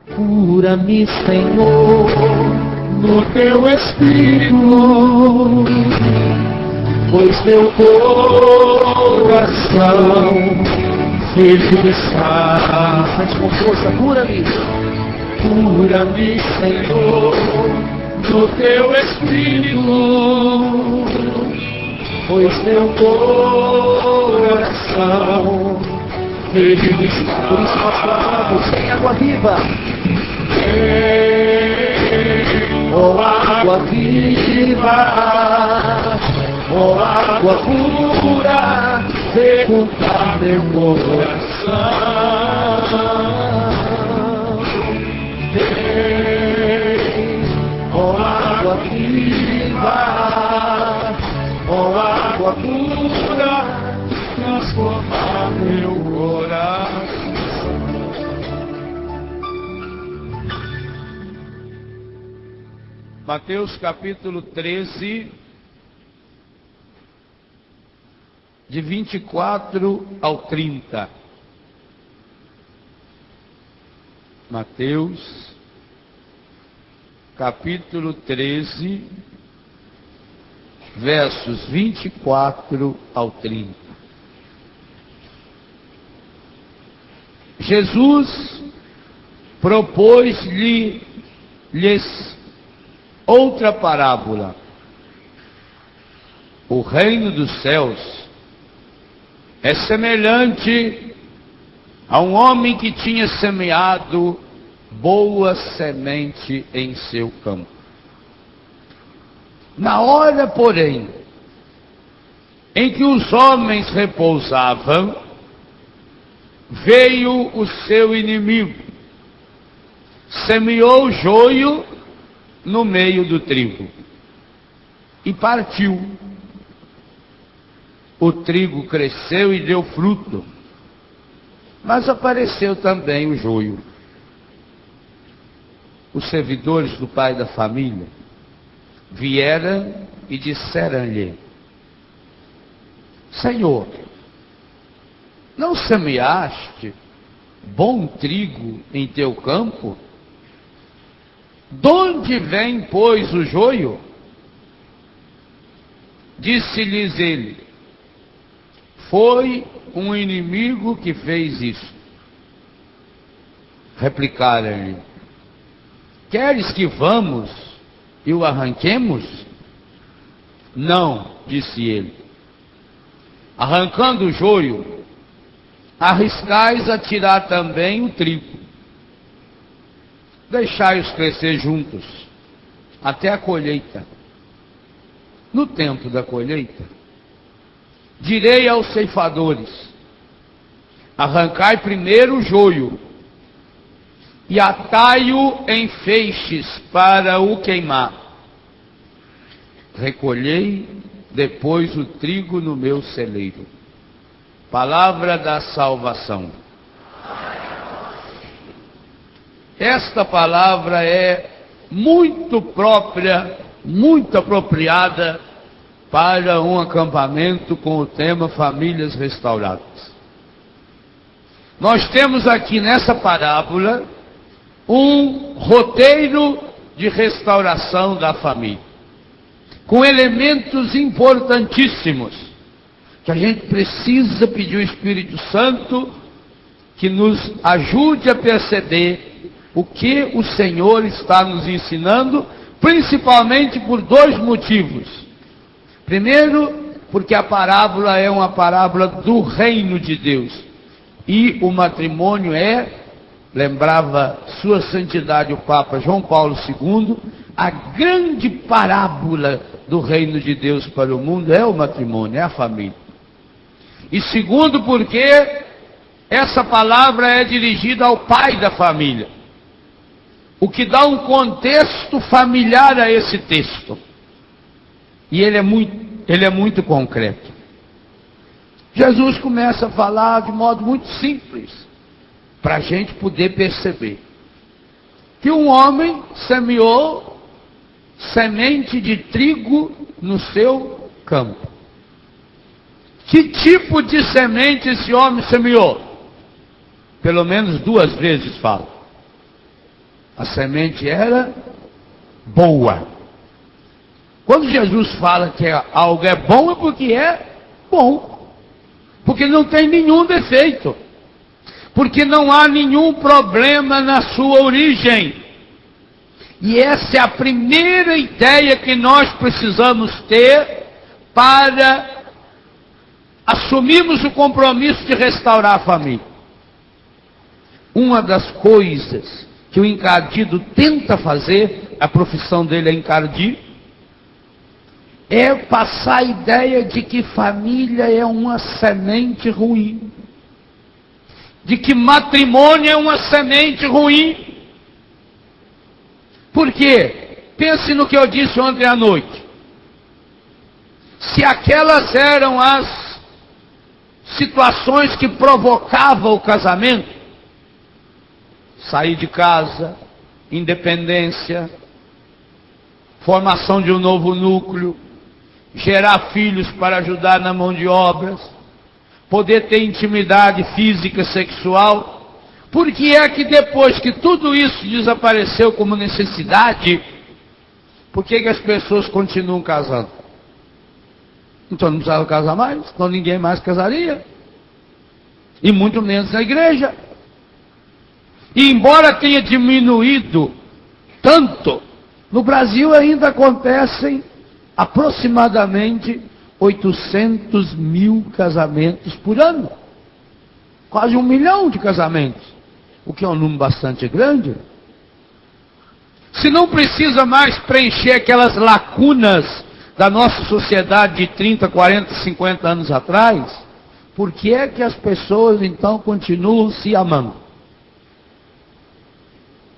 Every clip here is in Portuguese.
Cura-me, Senhor, no teu Espírito, pois meu coração firme está. Mas com força, cura-me. Cura-me, Senhor, no teu Espírito, pois meu coração firme está. Por isso nós clamamos, sem água viva. Oh, água viva, oh, água pura, fecundar meu coração. Oh, água viva, oh, água pura, transformar meu coração. Mateus capítulo 13, de 24 ao 30. Mateus capítulo 13, versos 24 ao 30. Jesus propôs-lhes outra parábola. O reino dos céus é semelhante a um homem que tinha semeado boa semente em seu campo. Na hora, porém, em que os homens repousavam, veio o seu inimigo, semeou joio no meio do trigo e partiu. O trigo cresceu e deu fruto, mas apareceu também o joio. Os servidores do pai da família vieram e disseram-lhe: Senhor, não semeaste bom trigo em teu campo? De onde vem, pois, o joio? Disse-lhes ele: foi um inimigo que fez isso. Replicaram-lhe: queres que vamos e o arranquemos? Não, disse ele. Arrancando o joio, arriscais a tirar também o trigo. Deixai-os crescer juntos, até a colheita. No tempo da colheita, direi aos ceifadores: arrancai primeiro o joio, e atai-o em feixes para o queimar. Recolhei depois o trigo no meu celeiro. Palavra da salvação. Esta palavra é muito própria, muito apropriada para um acampamento com o tema Famílias Restauradas. Nós temos aqui nessa parábola um roteiro de restauração da família, com elementos importantíssimos, que a gente precisa pedir ao Espírito Santo que nos ajude a perceber o que o Senhor está nos ensinando, principalmente por dois motivos. Primeiro, porque a parábola é uma parábola do reino de Deus, e o matrimônio lembrava Sua Santidade o Papa João Paulo II, a grande parábola do reino de Deus para o mundo é o matrimônio, é a família. E segundo, porque essa palavra é dirigida ao pai da família, o que dá um contexto familiar a esse texto. E ele é muito concreto. Jesus começa a falar de modo muito simples, para a gente poder perceber que um homem semeou semente de trigo no seu campo. Que tipo de semente esse homem semeou? Pelo menos duas vezes fala. A semente era boa. Quando Jesus fala que algo é bom, é porque é bom. Porque não tem nenhum defeito. Porque não há nenhum problema na sua origem. E essa é a primeira ideia que nós precisamos ter para assumirmos o compromisso de restaurar a família. Uma das coisas que o encardido tenta fazer, a profissão dele é encardir, é passar a ideia de que família é uma semente ruim. De que matrimônio é uma semente ruim. Por quê? Pense no que eu disse ontem à noite. Se aquelas eram as situações que provocavam o casamento, sair de casa, independência, formação de um novo núcleo, gerar filhos para ajudar na mão de obras, poder ter intimidade física, sexual. Por que é que depois que tudo isso desapareceu como necessidade, por que as pessoas continuam casando? Então não precisava casar mais, então ninguém mais casaria. E muito menos na igreja. E embora tenha diminuído tanto, no Brasil ainda acontecem aproximadamente 800 mil casamentos por ano. Quase 1 milhão de casamentos. O que é um número bastante grande. Se não precisa mais preencher aquelas lacunas da nossa sociedade de 30, 40, 50 anos atrás, por que é que as pessoas então continuam se amando?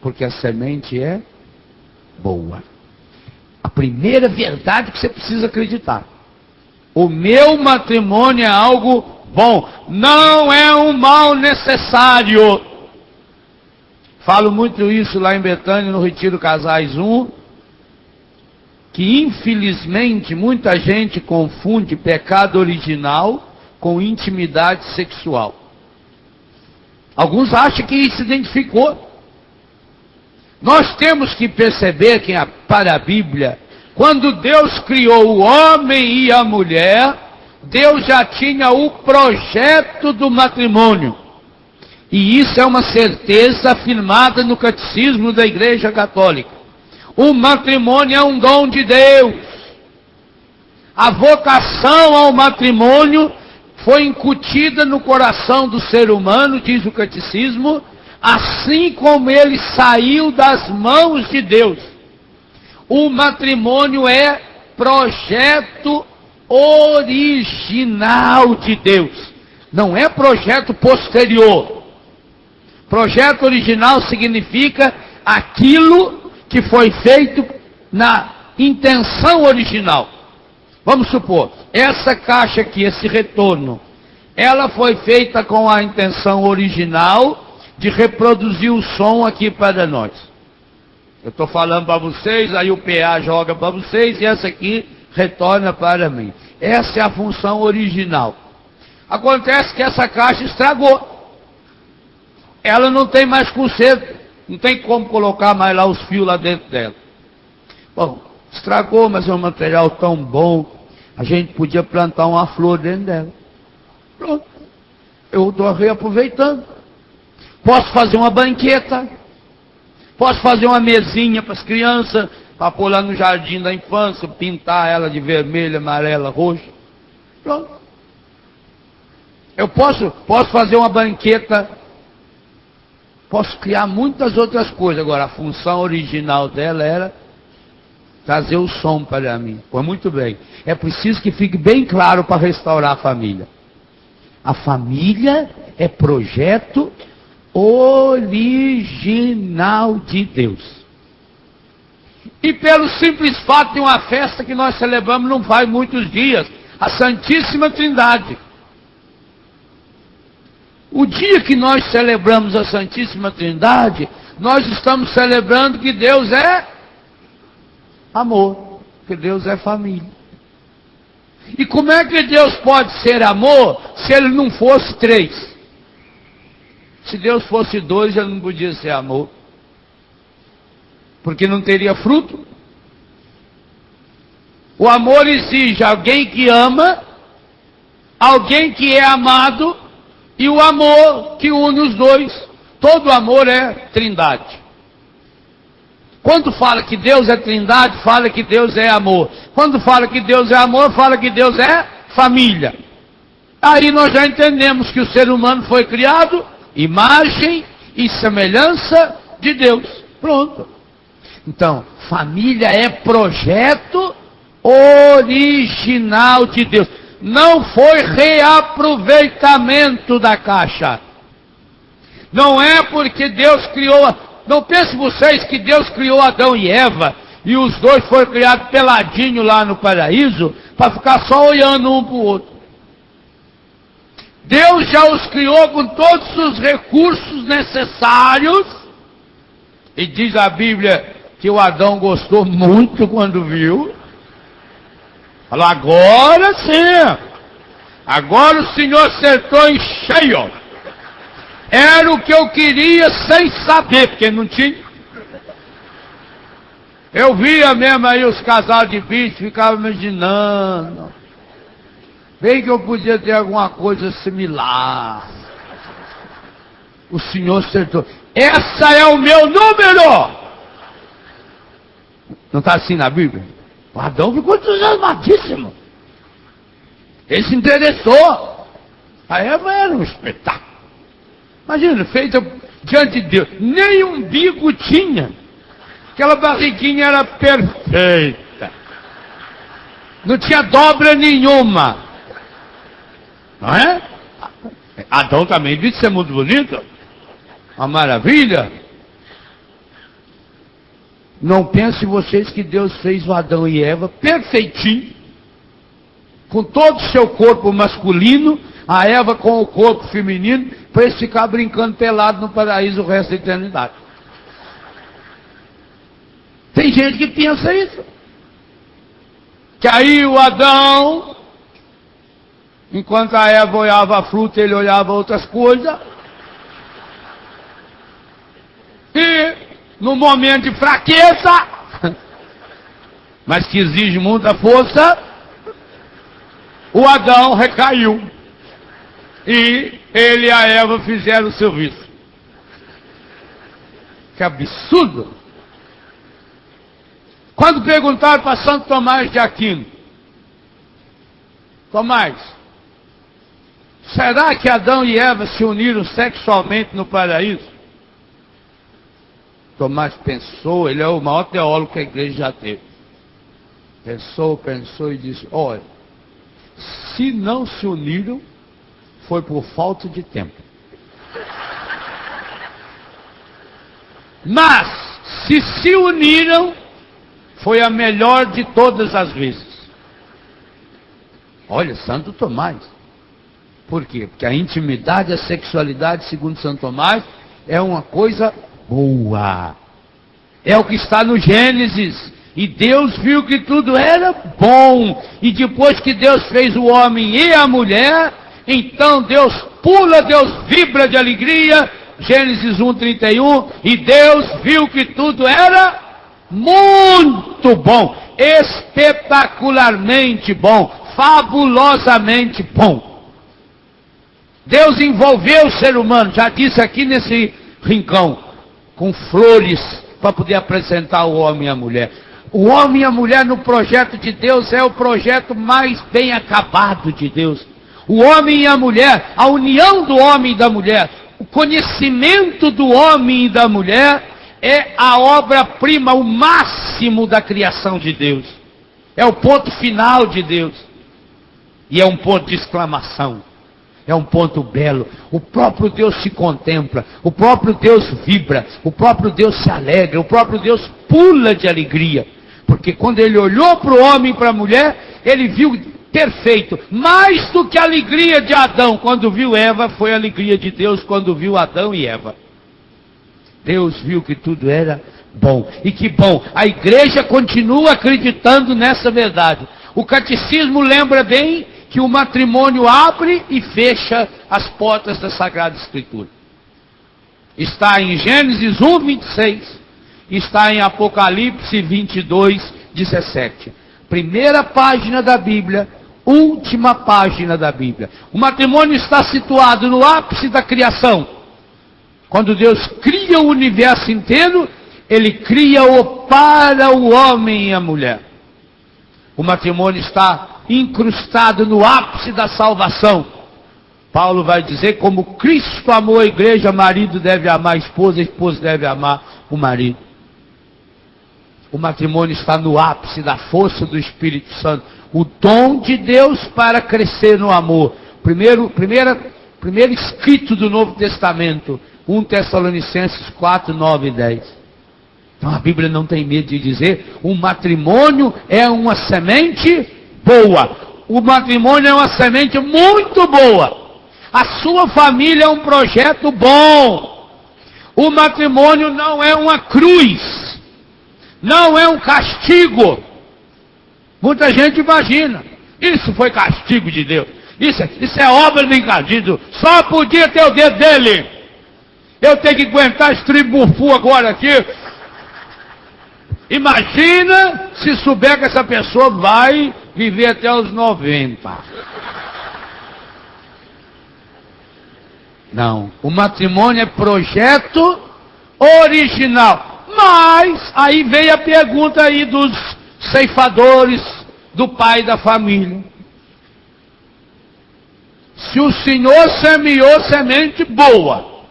Porque a semente é boa. A primeira verdade que você precisa acreditar. O meu matrimônio é algo bom. Não é um mal necessário. Falo muito isso lá em Betânia, no Retiro Casais 1, que infelizmente muita gente confunde pecado original com intimidade sexual. Alguns acham que se identificou. Nós temos que perceber que para a Bíblia, quando Deus criou o homem e a mulher, Deus já tinha o projeto do matrimônio. E isso é uma certeza afirmada no Catecismo da Igreja Católica. O matrimônio é um dom de Deus. A vocação ao matrimônio foi incutida no coração do ser humano, diz o Catecismo, assim como ele saiu das mãos de Deus. O matrimônio é projeto original de Deus. Não é projeto posterior. Projeto original significa aquilo que foi feito na intenção original. Vamos supor, essa caixa aqui, esse retorno, ela foi feita com a intenção original de reproduzir o som aqui para nós. Eu estou falando para vocês, aí o PA joga para vocês e essa aqui retorna para mim. Essa é a função original. Acontece que essa caixa estragou. Ela não tem mais conserto, não tem como colocar mais lá os fios lá dentro dela. Bom, estragou, mas é um material tão bom, a gente podia plantar uma flor dentro dela. Pronto, eu estou reaproveitando. Posso fazer uma banqueta, posso fazer uma mesinha para as crianças, para pôr lá no jardim da infância, pintar ela de vermelho, amarela, roxo. Pronto. Eu posso fazer uma banqueta, posso criar muitas outras coisas. Agora, a função original dela era trazer o som para mim. Pois muito bem. É preciso que fique bem claro para restaurar a família. A família é projeto original de Deus. E pelo simples fato de uma festa que nós celebramos não faz muitos dias, a Santíssima Trindade. O dia que nós celebramos a Santíssima Trindade, nós estamos celebrando que Deus é amor, que Deus é família. E como é que Deus pode ser amor se Ele não fosse 3? Se Deus fosse 2, Ele não podia ser amor. porque não teria fruto. O amor exige alguém que ama, alguém que é amado, e o amor que une os dois. Todo amor é trindade. Quando fala que Deus é trindade, fala que Deus é amor. Quando fala que Deus é amor, fala que Deus é família. Aí nós já entendemos que o ser humano foi criado, imagem e semelhança de Deus. Pronto. Então, família é projeto original de Deus. Não foi reaproveitamento da caixa. Não é porque Deus criou... Não pensem vocês que Deus criou Adão e Eva e os dois foram criados peladinho lá no paraíso para ficar só olhando um para o outro. Deus já os criou com todos os recursos necessários. E diz a Bíblia que o Adão gostou muito quando viu. Falou, agora sim. Agora o Senhor acertou em cheio. Era o que eu queria sem saber, porque não tinha. Eu via mesmo aí os casais de bicho, ficava imaginando. Bem que eu podia ter alguma coisa similar. O Senhor acertou. Essa é o meu número! Não está assim na Bíblia? O Adão ficou entusiasmadíssimo. Ele se interessou. A Eva era um espetáculo. Imagina, feita diante de Deus. Nem umbigo tinha. Aquela barriguinha era perfeita. Não tinha dobra nenhuma. Não é? Adão também disse ser muito bonito. Uma maravilha. Não pensem vocês que Deus fez o Adão e Eva perfeitinho. Com todo o seu corpo masculino, a Eva com o corpo feminino, para eles ficar brincando pelado no paraíso o resto da eternidade. Tem gente que pensa isso. Que aí o Adão, enquanto a Eva olhava a fruta, ele olhava outras coisas. E no momento de fraqueza, mas que exige muita força, o Adão recaiu. E ele e a Eva fizeram o serviço. Que absurdo! Quando perguntaram para Santo Tomás de Aquino, Tomás, será que Adão e Eva se uniram sexualmente no paraíso? Tomás pensou, ele é o maior teólogo que a igreja já teve. Pensou e disse, olha, se não se uniram, foi por falta de tempo. Mas, se uniram, foi a melhor de todas as vezes. Olha, Santo Tomás. Por quê? Porque a intimidade, a sexualidade, segundo Santo Tomás, é uma coisa boa. É o que está no Gênesis. E Deus viu que tudo era bom. E depois que Deus fez o homem e a mulher, então Deus pula, Deus vibra de alegria. Gênesis 1:31. E Deus viu que tudo era muito bom, espetacularmente bom, fabulosamente bom. Deus envolveu o ser humano, já disse aqui nesse rincão, com flores para poder apresentar o homem e a mulher. O homem e a mulher no projeto de Deus é o projeto mais bem acabado de Deus. O homem e a mulher, a união do homem e da mulher, o conhecimento do homem e da mulher é a obra-prima, o máximo da criação de Deus. É o ponto final de Deus. E é um ponto de exclamação. É um ponto belo. O próprio Deus se contempla. O próprio Deus vibra. O próprio Deus se alegra. O próprio Deus pula de alegria. Porque quando ele olhou para o homem e para a mulher, ele viu perfeito. Mais do que a alegria de Adão quando viu Eva, foi a alegria de Deus quando viu Adão e Eva. Deus viu que tudo era bom. E que bom, a igreja continua acreditando nessa verdade. O catecismo lembra bem que o matrimônio abre e fecha as portas da Sagrada Escritura. Está em Gênesis 1:26. está em Apocalipse 22, 17. Primeira página da Bíblia, última página da Bíblia. O matrimônio está situado no ápice da criação. Quando Deus cria o universo inteiro, Ele cria-o para o homem e a mulher. O matrimônio está incrustado no ápice da salvação. Paulo vai dizer, como Cristo amou a igreja, marido deve amar a esposa deve amar o marido. O matrimônio está no ápice da força do Espírito Santo. O dom de Deus para crescer no amor. Primeiro escrito do Novo Testamento, 1 Tessalonicenses 4, 9 e 10. Então a Bíblia não tem medo de dizer, o matrimônio é uma semente boa. O matrimônio é uma semente muito boa. A sua família é um projeto bom. O matrimônio não é uma cruz. Não é um castigo. Muita gente imagina, isso foi castigo de Deus. Isso é obra do encardido. Só podia ter o dedo dele. Eu tenho que aguentar esse tribufu agora aqui. Imagina se souber que essa pessoa vai viver até os 90. Não, o matrimônio é projeto original. Mas, aí veio a pergunta aí dos ceifadores, do pai da família. Se o Senhor semeou semente boa,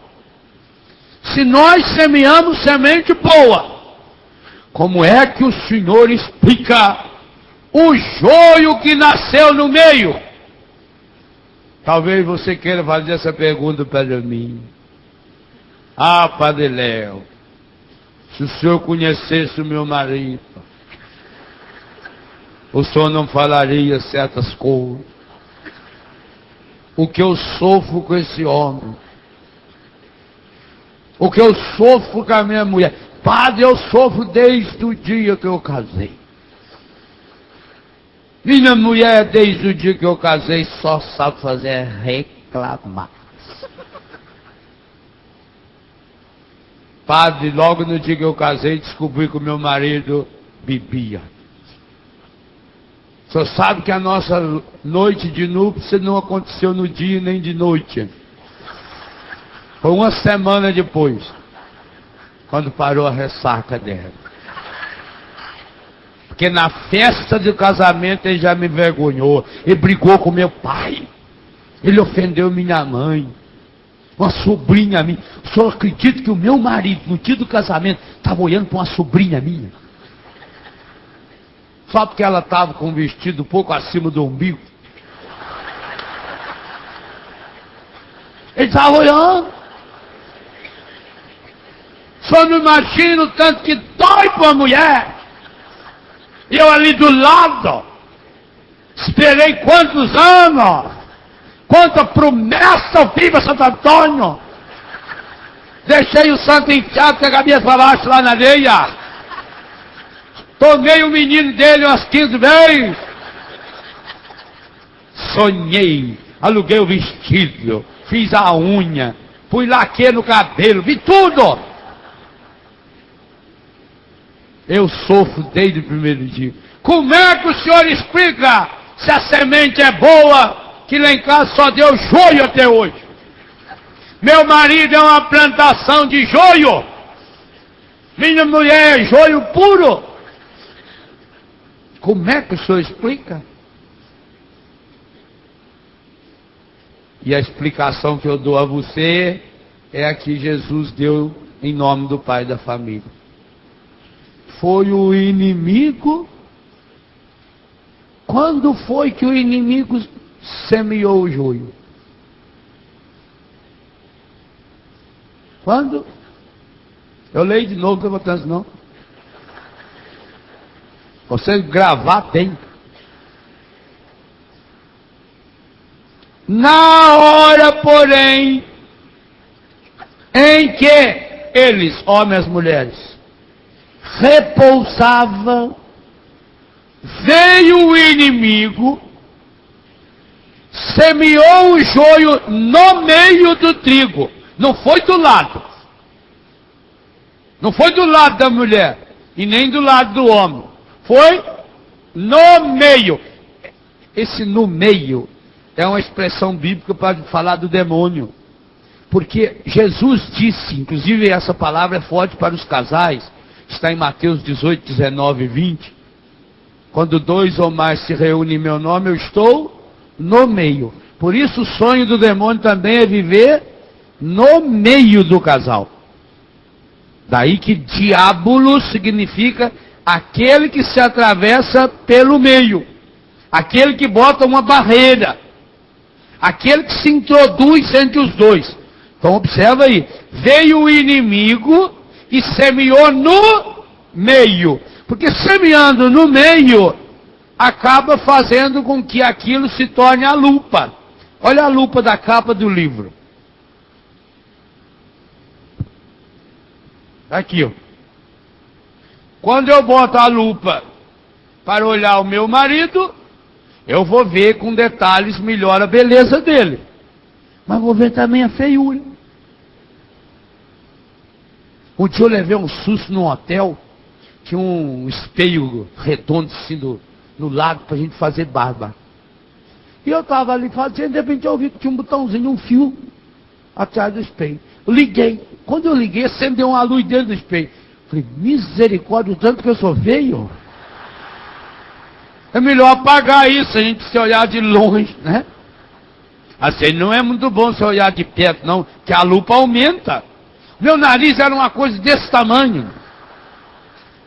se nós semeamos semente boa, como é que o Senhor explica o joio que nasceu no meio? Talvez você queira fazer essa pergunta para mim. Ah, Padre Léo, se o senhor conhecesse o meu marido, o senhor não falaria certas coisas. O que eu sofro com esse homem, o que eu sofro com a minha mulher. Padre, eu sofro desde o dia que eu casei. Minha mulher, desde o dia que eu casei, só sabe fazer reclamar. Padre, logo no dia que eu casei, descobri que o meu marido bebia. O senhor sabe que a nossa noite de núpcias não aconteceu no dia nem de noite. Foi uma semana depois, quando parou a ressaca dela. Porque na festa do casamento ele já me envergonhou. Ele brigou com meu pai. Ele ofendeu minha mãe. Uma sobrinha minha. O senhor acredita que o meu marido, no dia do casamento, estava olhando para uma sobrinha minha? Só porque ela estava com um vestido um pouco acima do umbigo. Ele estava olhando. Só não imagino o tanto que dói para a mulher. E eu ali do lado. Esperei quantos anos. Quanta promessa eu fiz para Santo Antônio. Deixei o santo enfiado com a cabeça para baixo lá na areia. Tomei o menino dele umas 15 vezes. Sonhei. Aluguei o vestido. Fiz a unha. Fui laque no cabelo. Vi tudo. Eu sofro desde o primeiro dia. Como é que o senhor explica se a semente é boa, que lá em casa só deu joio até hoje? Meu marido é uma plantação de joio. Minha mulher é joio puro. Como é que o senhor explica? E a explicação que eu dou a você é a que Jesus deu em nome do pai da família. Foi o inimigo. Quando foi que o inimigo semeou o joio? Quando? Eu leio de novo, não vou botar não. Você gravar tem. Na hora, porém, em que eles, homens e mulheres, repousavam, veio o inimigo, semeou o joio no meio do trigo. Não foi do lado. Não foi do lado da mulher e nem do lado do homem. Foi no meio. Esse no meio é uma expressão bíblica para falar do demônio. Porque Jesus disse, inclusive essa palavra é forte para os casais, está em Mateus 18, 19 e 20. Quando 2 ou mais se reúnem em meu nome, eu estou no meio. Por isso o sonho do demônio também é viver no meio do casal. Daí que diábulo significa aquele que se atravessa pelo meio. Aquele que bota uma barreira. Aquele que se introduz entre os dois. Então observa aí. Veio o inimigo e semeou no meio. Porque semeando no meio, acaba fazendo com que aquilo se torne a lupa. Olha a lupa da capa do livro. Aqui, ó. Quando eu boto a lupa para olhar o meu marido, eu vou ver com detalhes melhor a beleza dele. Mas vou ver também a feiura. Um dia eu levei um susto num hotel. Tinha um espelho redondo assim no lado para a gente fazer barba. E eu estava ali fazendo, de repente eu vi que tinha um botãozinho, um fio atrás do espelho. Eu liguei. Quando eu liguei, acendeu uma luz dentro do espelho. Falei, misericórdia, o tanto que eu sou feio. É melhor apagar isso, a gente se olhar de longe, né? Assim, não é muito bom se olhar de perto, não, que a lupa aumenta. Meu nariz era uma coisa desse tamanho.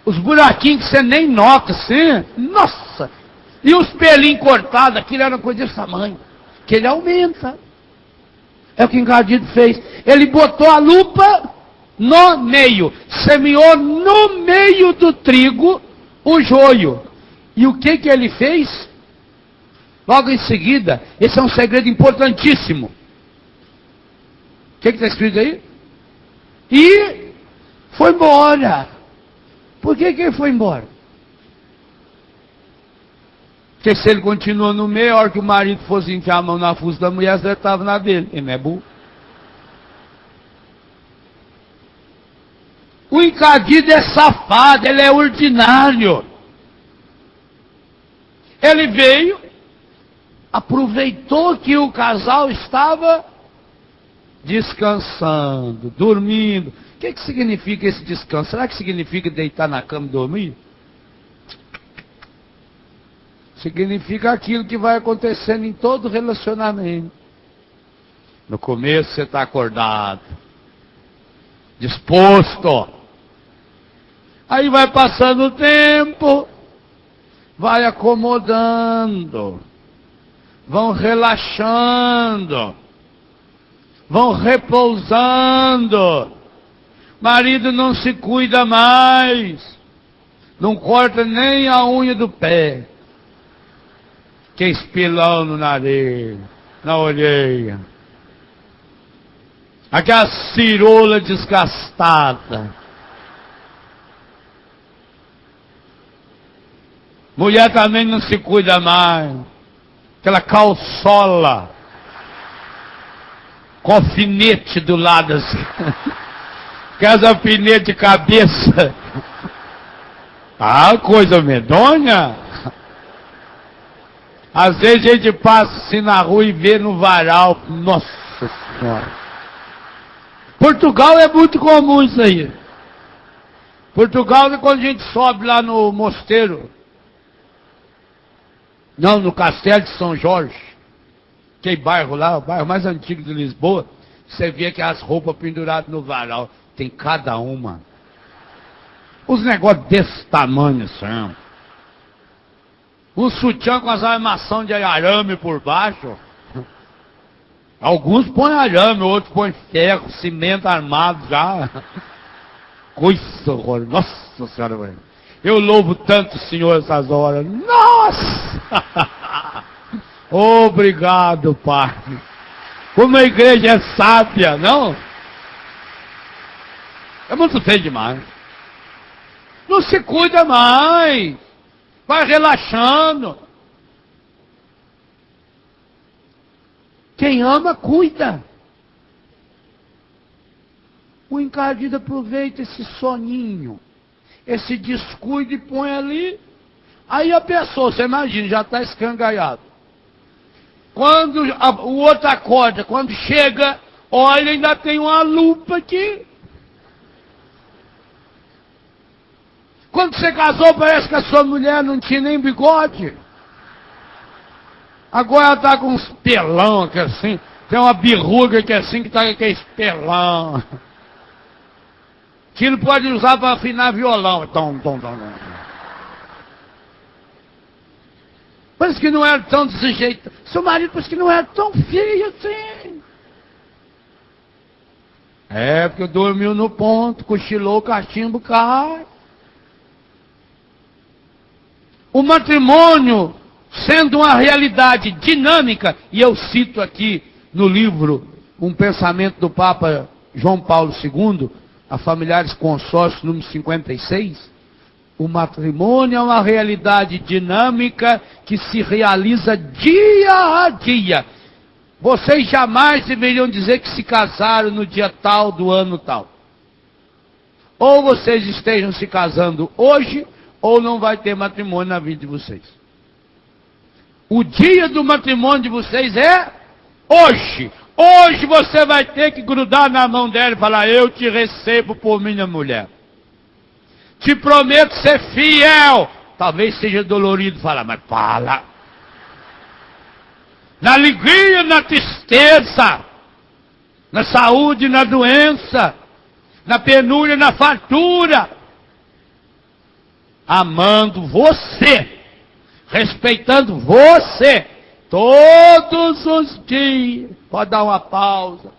Os buraquinhos que você nem nota, assim, nossa! E os pelinhos cortados, aquilo era uma coisa desse tamanho. Que ele aumenta. É o que Encardido fez. Ele botou a lupa no meio. Semeou no meio do trigo o joio. E o que ele fez? Logo em seguida, esse é um segredo importantíssimo. O que está escrito aí? E foi embora. Por que ele foi embora? Porque se ele continuou no meio, a hora que o marido fosse enfiar a mão na fuça da mulher, ele estava na dele. Ele não é burro. O encardido é safado, ele é ordinário. Ele veio, aproveitou que o casal estava descansando, dormindo. O que significa esse descanso? Será que significa deitar na cama e dormir? Significa aquilo que vai acontecendo em todo relacionamento. No começo você está acordado, disposto. Aí vai passando o tempo, vai acomodando, vão relaxando, vão repousando. Marido não se cuida mais, não corta nem a unha do pé. Que espilão no nariz, na orelha. Aquela cirola desgastada. Mulher também não se cuida mais. Aquela calçola. Com alfinete do lado assim. Aquelas alfinetes de cabeça. Ah, coisa medonha. Às vezes a gente passa assim na rua e vê no varal. Nossa Senhora. Portugal é muito comum isso aí. Portugal é quando a gente sobe lá no mosteiro. Não, no Castelo de São Jorge. Aquele bairro lá, o bairro mais antigo de Lisboa. Você vê que as roupas penduradas no varal. Tem cada uma. Os negócios desse tamanho assim. Um sutiã com as armações de arame por baixo. Alguns põem arame, outros põem ferro, cimento armado já. Coisa horrorosa. Nossa Senhora, velho. Eu louvo tanto o Senhor essas horas. Nossa! Obrigado, Pai. Como a igreja é sábia, não? É muito feio demais. Não se cuida mais. Vai relaxando. Quem ama, cuida. O encardido aproveita esse soninho, esse descuido e põe ali. Aí a pessoa, você imagina, já está escangaiado. Quando o outro acorda, quando chega, olha, ainda tem uma lupa aqui. Quando você casou, parece que a sua mulher não tinha nem bigode. Agora ela está com uns pelão aqui assim. Tem uma birruga aqui assim que está com aquele pelão. Que não pode usar para afinar violão. Tom, tom, tom, tom. Parece que não era tão desse jeito. Seu marido parece que não era tão feio assim. É, porque dormiu no ponto, cochilou, o cachimbo cai. O matrimônio, sendo uma realidade dinâmica, e eu cito aqui no livro um pensamento do Papa João Paulo II, a Familiares Consórcios, número 56, o matrimônio é uma realidade dinâmica que se realiza dia a dia. Vocês jamais deveriam dizer que se casaram no dia tal do ano tal. Ou vocês estejam se casando hoje, ou não vai ter matrimônio na vida de vocês. O dia do matrimônio de vocês é hoje. Hoje você vai ter que grudar na mão dela e falar: eu te recebo por minha mulher. Te prometo ser fiel. Talvez seja dolorido falar, mas fala. Na alegria, na tristeza, na saúde, na doença, na penúria, na fartura. Amando você, respeitando você, todos os dias. Pode dar uma pausa.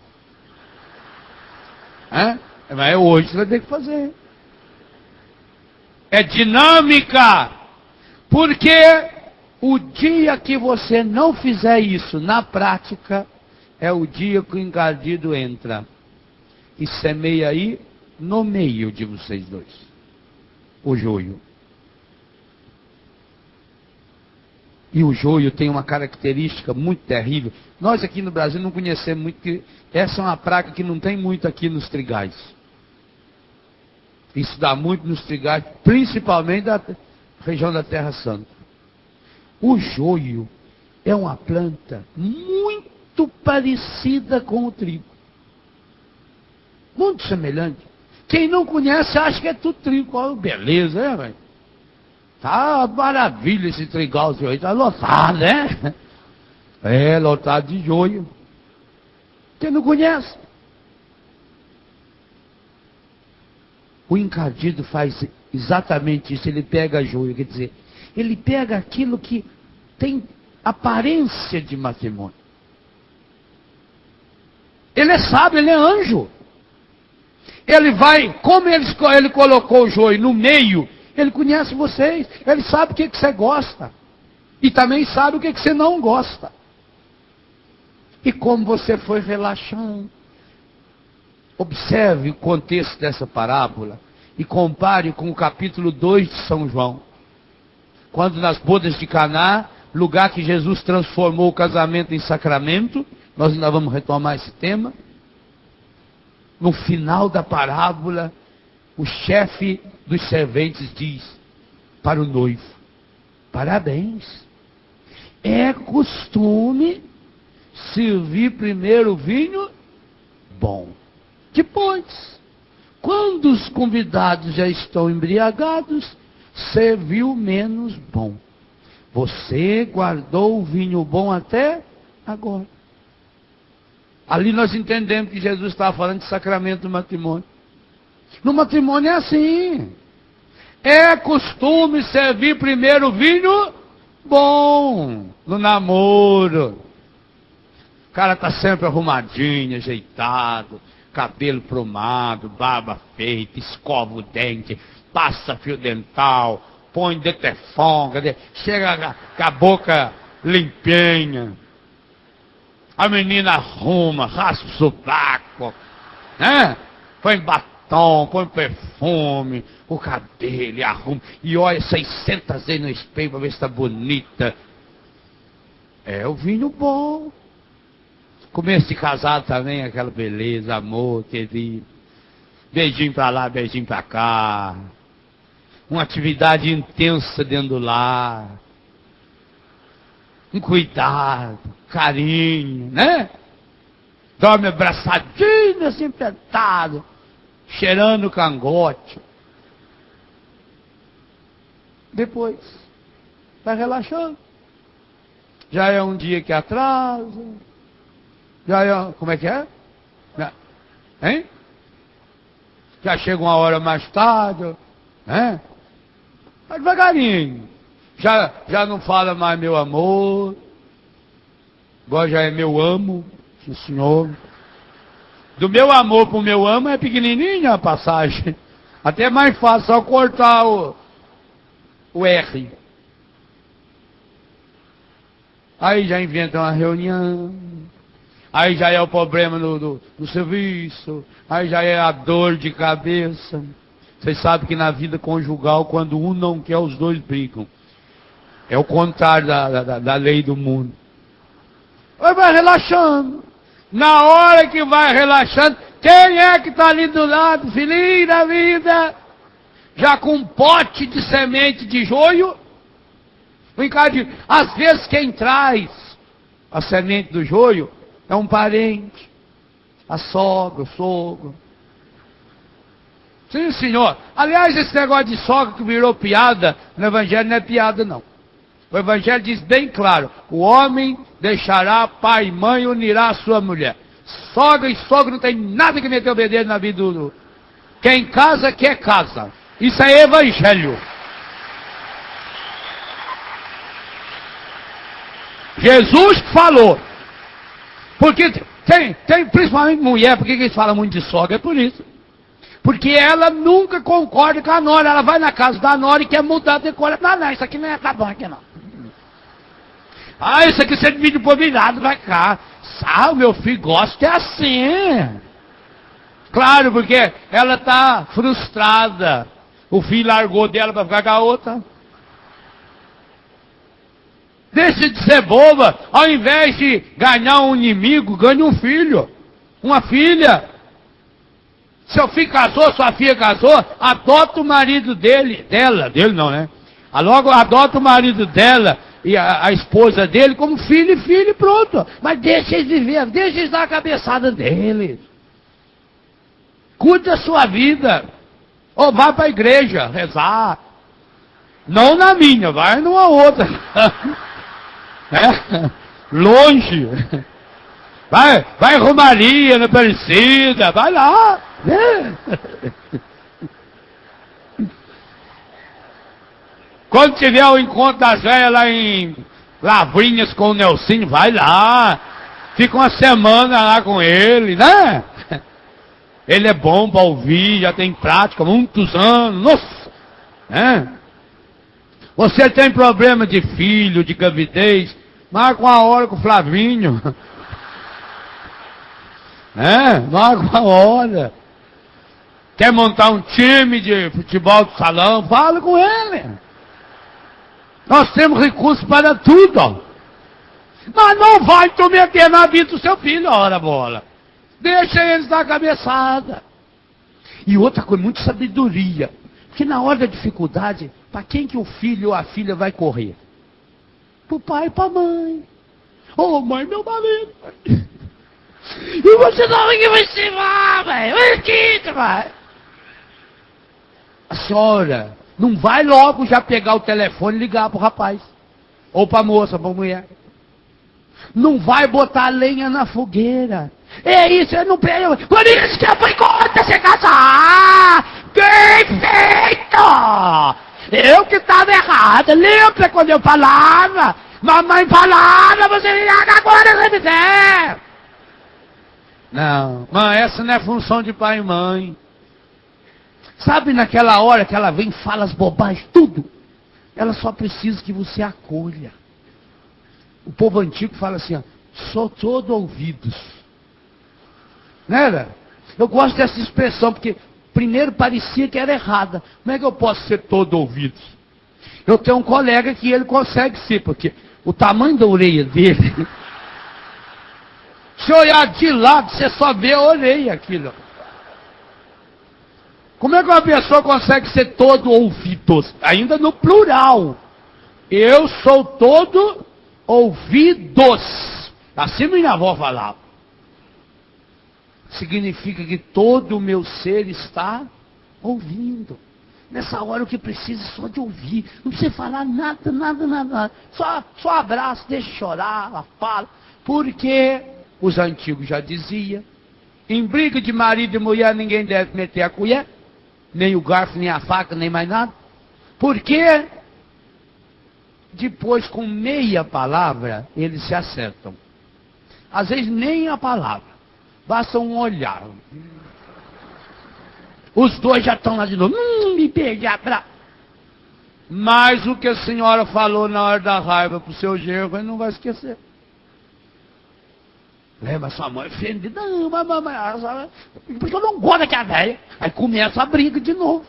Mas hoje você vai ter que fazer. É dinâmica. Porque o dia que você não fizer isso na prática, é o dia que o encardido entra e semeia aí no meio de vocês dois o joio. E o joio tem uma característica muito terrível. Nós aqui no Brasil não conhecemos muito, que essa é uma praga que não tem muito aqui nos trigais. Isso dá muito nos trigais, principalmente da região da Terra Santa. O joio é uma planta muito parecida com o trigo. Muito semelhante. Quem não conhece acha que é tudo trigo. Olha, beleza, velho? Tá maravilha esse trigal de joio, tá lotado, né? É, lotado de joio. Quem não conhece? O encardido faz exatamente isso, ele pega joio, quer dizer, ele pega aquilo que tem aparência de matrimônio. Ele é sábio, ele é anjo. Ele vai, como ele colocou o joio no meio, ele conhece vocês, ele sabe o que você gosta. E também sabe o que você não gosta. E como você foi relaxando. Observe o contexto dessa parábola e compare com o capítulo 2 de São João. Quando nas bodas de Caná, lugar que Jesus transformou o casamento em sacramento, nós ainda vamos retomar esse tema. No final da parábola, o chefe dos serventes diz para o noivo: parabéns, é costume servir primeiro o vinho bom. Depois, quando os convidados já estão embriagados, serviu menos bom. Você guardou o vinho bom até agora. Ali nós entendemos que Jesus estava falando de sacramento do matrimônio. No matrimônio é assim. É costume servir primeiro o vinho bom. No namoro. O cara está sempre arrumadinho, ajeitado, cabelo plumado, barba feita, escova o dente, passa fio dental, põe detefon, chega com a boca limpinha. A menina arruma, raspa o sovaco, né? Põe batom, põe perfume, o cabelo, arruma, e olha 600 vezes no espelho para ver se está bonita. É o vinho bom. Começo de casado também, aquela beleza, amor, querido. beijinho pra lá, beijinho pra cá. Uma atividade intensa dentro do lar. Um cuidado, carinho, né? Dorme abraçadinho, assim, apertado, cheirando o cangote. Depois, vai relaxando. Já é um dia que atrasa. Já é, como é que é? Hein? Já chega uma hora mais tarde, né? Vai devagarinho. Já não fala mais meu amor. Agora já é meu amo, sim senhor. Do meu amor pro meu amo é pequenininha a passagem. Até é mais fácil, só cortar o R. Aí já inventa uma reunião. Aí já é o problema do serviço. Aí já é a dor de cabeça. Vocês sabem que na vida conjugal, quando um não quer, os dois brigam. É o contrário da lei do mundo. Aí vai relaxando. Na hora que vai relaxando, quem é que está ali do lado, filhinho da vida? Já com um pote de semente de joio? Às vezes quem traz a semente do joio é um parente, a sogra, o sogro. Sim, senhor. Aliás, esse negócio de sogra que virou piada, no Evangelho não é piada, não. O Evangelho diz bem claro: o homem deixará pai e mãe e unirá a sua mulher. Sogra e sogro não tem nada que meter o bedelho na vida do... Quem casa, quer casa. Isso é Evangelho. Jesus falou. Porque tem principalmente mulher, por que eles falam muito de sogra? É por isso. Porque ela nunca concorda com a nora. Ela vai na casa da nora e quer mudar a decora. Não, isso aqui não é, tá bom aqui não. Ah, isso aqui você divide por virado, vai cá. Ah, o meu filho gosta é assim. Claro, porque ela está frustrada. O filho largou dela para ficar com a outra. Deixa de ser boba. Ao invés de ganhar um inimigo, ganhe um filho. Uma filha. Seu filho casou, sua filha casou, adota o marido dele não, né? Logo adota o marido dela e a esposa dele como filho e pronto. Mas deixa eles viver, deixa eles dar a cabeçada deles. Cuide da sua vida. Ou vá para a igreja rezar. Não na minha, vai numa outra. É? Longe. Vai em Romaria, na Aparecida, vai lá. Quando tiver o encontro das velhas lá em Lavrinhas com o Nelsinho, vai lá. Fica uma semana lá com ele, né? Ele é bom para ouvir, já tem prática há muitos anos. Nossa! Né? Você tem problema de filho, de gravidez, marca uma hora com o Flavinho. Marca uma hora. Quer montar um time de futebol de salão? Fala com ele. Nós temos recursos para tudo. Mas não vai tu meter na vida do seu filho, ora bola. Deixa eles dar a cabeçada. E outra coisa, muita sabedoria. Porque na hora da dificuldade, para quem que o filho ou a filha vai correr? Pro pai e pra mãe. Ô mãe, meu marido. E você não vai vai se lá, velho. Olha aqui, vai. A senhora não vai logo já pegar o telefone e ligar pro rapaz. Ou pra moça, pra mulher. Não vai botar lenha na fogueira. É isso, eu não pego. Por isso que eu fui contra se casar. Perfeito! Eu que estava errada. Lembra quando eu falava? Mamãe falava, você agora você fizer. Não, mãe, essa não é função de pai e mãe. Sabe naquela hora que ela vem e fala as bobagens, tudo? Ela só precisa que você acolha. O povo antigo fala assim, ó, sou todo ouvidos. Não era? Eu gosto dessa expressão, porque primeiro parecia que era errada. Como é que eu posso ser todo ouvidos? Eu tenho um colega que ele consegue ser, porque o tamanho da orelha dele... Se olhar de lado, você só vê a orelha, aquilo. Como é que uma pessoa consegue ser todo ouvidos? Ainda no plural. Eu sou todo ouvidos. Assim minha avó falava. Significa que todo o meu ser está ouvindo. Nessa hora o que precisa é só de ouvir. Não precisa falar nada, nada, nada, nada. Só abraço, deixa chorar, fala. Porque os antigos já diziam, em briga de marido e mulher ninguém deve meter a colher, nem o garfo, nem a faca, nem mais nada. Porque depois com meia palavra eles se acertam. Às vezes nem a palavra. Basta um olhar. Os dois já estão lá de novo. Me pegar pra... Mas o que a senhora falou na hora da raiva pro seu genro, ele não vai esquecer. Lembra sua mãe ofendida? Não, porque eu não gosto daquela velha. Aí começa a briga de novo.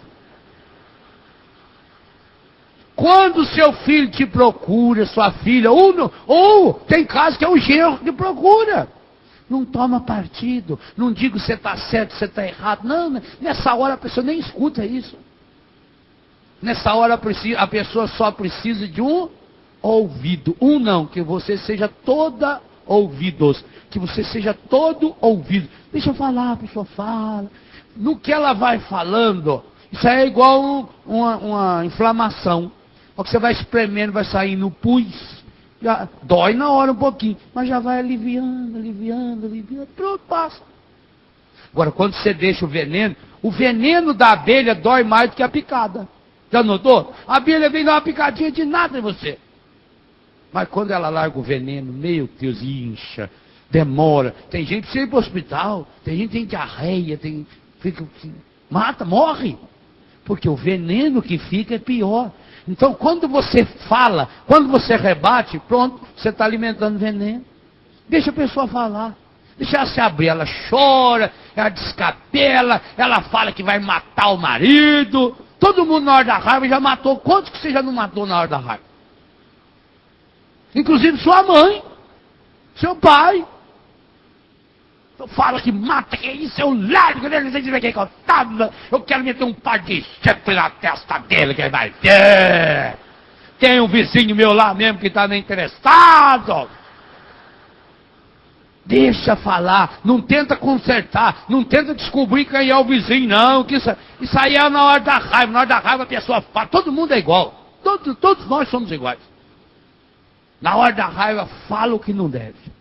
Quando seu filho te procura, sua filha, ou tem casos que é o genro que procura. Não toma partido, não digo você está certo, você está errado. Não, nessa hora a pessoa nem escuta isso. Nessa hora a pessoa só precisa de um ouvido. Não, que você seja toda ouvidos. Que você seja todo ouvido. Deixa eu falar, a pessoa fala. No que ela vai falando, isso aí é igual uma inflamação. O que você vai espremendo, vai sair no pus. Já dói na hora um pouquinho, mas já vai aliviando, pronto, passa. Agora, quando você deixa o veneno da abelha dói mais do que a picada. Já notou? A abelha vem dar uma picadinha de nada em você. Mas quando ela larga o veneno, meu Deus, incha, demora. Tem gente que precisa ir para o hospital, tem gente que tem diarreia, mata, morre. Porque o veneno que fica é pior. Então, quando você fala, quando você rebate, pronto, você está alimentando veneno. Deixa a pessoa falar. Deixa ela se abrir. Ela chora, ela descabela, ela fala que vai matar o marido. Todo mundo na hora da raiva já matou. Quantos que você já não matou na hora da raiva? Inclusive sua mãe, seu pai. Fala que mata, que isso, eu largo, eu quero meter um par de chefe na testa dele, que ele vai ver. Tem um vizinho meu lá mesmo que está nem interessado. Deixa falar, não tenta consertar, não tenta descobrir quem é o vizinho, não. Que isso aí é na hora da raiva. Na hora da raiva a pessoa fala, todo mundo é igual. Todos nós somos iguais. Na hora da raiva fala o que não deve.